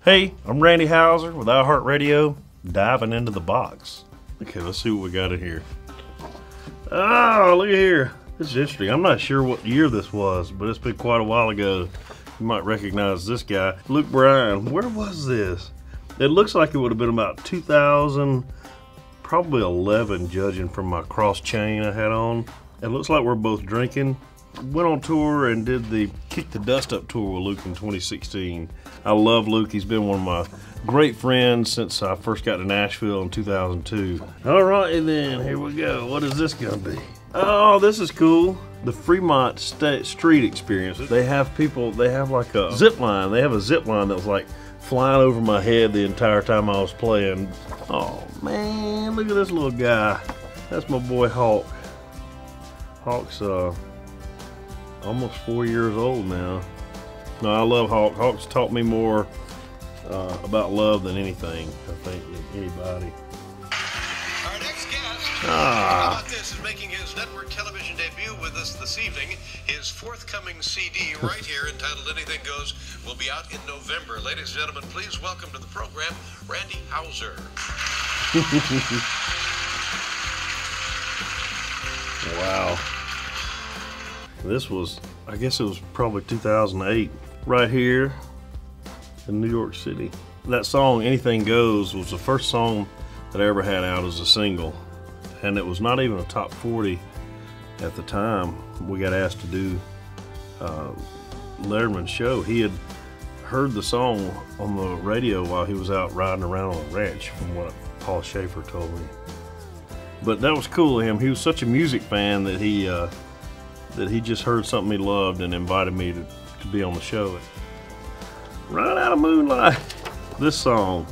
Hey, I'm Randy Hauser with iHeartRadio, diving into the box. Okay, let's see what we got in here. Oh, look at here. This is interesting. I'm not sure what year this was, but it's been quite a while ago. You might recognize this guy. Luke Bryan. Where was this? It looks like it would have been about 2000, probably 11, judging from my cross chain I had on. It looks like we're both drinking. Went on tour and did the Kick the Dust Up tour with Luke in 2016. I love Luke. He's been one of my great friends since I first got to Nashville in 2002. All right, then, here we go. What is this gonna be? Oh, this is cool. The Fremont Street Experience. They have people, they have like a zip line. They have a zip line that was like flying over my head the entire time I was playing. Oh man, look at this little guy. That's my boy Hawk. Hawk's almost 4 years old now. No, I love Hawk. Hawk's taught me more about love than anything, I think, anybody. Our next guest, how about this, is making his network television debut with us this evening. His forthcoming CD right here entitled Anything Goes will be out in November. Ladies and gentlemen, please welcome to the program, Randy Hauser. Wow. This was, I guess it was probably 2008, right here in New York City. That song, Anything Goes, was the first song that I ever had out as a single. And it was not even a top 40 at the time. We got asked to do Letterman's show. He had heard the song on the radio while he was out riding around on a ranch, from what Paul Schaefer told me. But that was cool of him. He was such a music fan that he just heard something he loved and invited me to be on the show. Right Out of Moonlight. This song,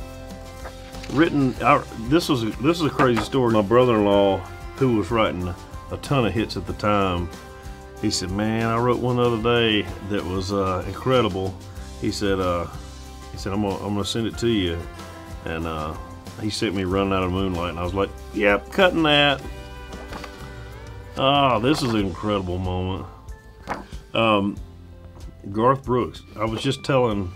written out. This is a crazy story. My brother-in-law, who was writing a ton of hits at the time, he said, "Man, I wrote one the other day that was incredible." He said, "I'm gonna send it to you," and he sent me Running Out of Moonlight, and I was like, "Yep, cutting that." Ah, this is an incredible moment. Garth Brooks. I was just telling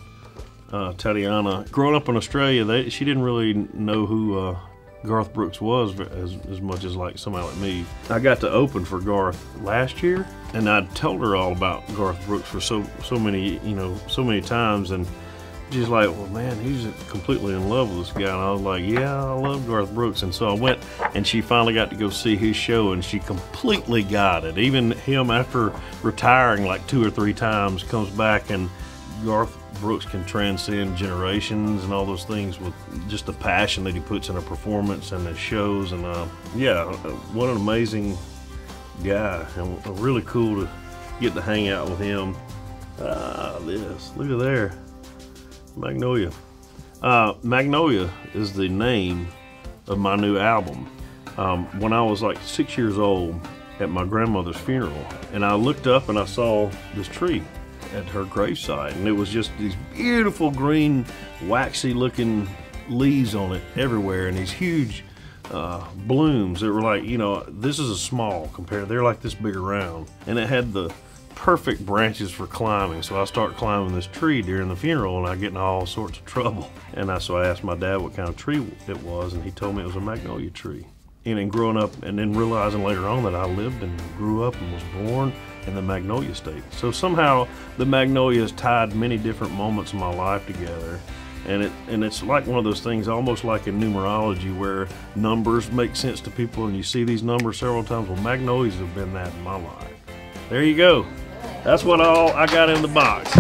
Tatiana, growing up in Australia, she didn't really know who Garth Brooks was as much as like somebody like me. I got to open for Garth last year, and I told her all about Garth Brooks for so many times, and she's like, "Well, man, he's completely in love with this guy." And I was like, "Yeah, I love Garth Brooks." And so I went, and she finally got to go see his show, and she completely got it. Even him, after retiring like 2 or 3 times, comes back, and Garth Brooks can transcend generations and all those things with just the passion that he puts in a performance and his shows. And yeah, what an amazing guy, and really cool to get to hang out with him. Look at there. Magnolia. Magnolia is the name of my new album. When I was like 6 years old at my grandmother's funeral, and I looked up and I saw this tree at her gravesite, and it was just these beautiful green, waxy looking leaves on it everywhere, and these huge blooms that were like, this is a small compared, they're like this big around, and it had the perfect branches for climbing. So I start climbing this tree during the funeral, and I get in all sorts of trouble. And so I asked my dad what kind of tree it was, and he told me it was a magnolia tree. And then growing up, and then realizing later on that I lived and grew up and was born in the Magnolia State. So somehow the Magnolias tied many different moments in my life together. And it's like one of those things, almost like in numerology, where numbers make sense to people, and you see these numbers several times. Well, magnolias have been that in my life. There you go. That's what all I got in the box.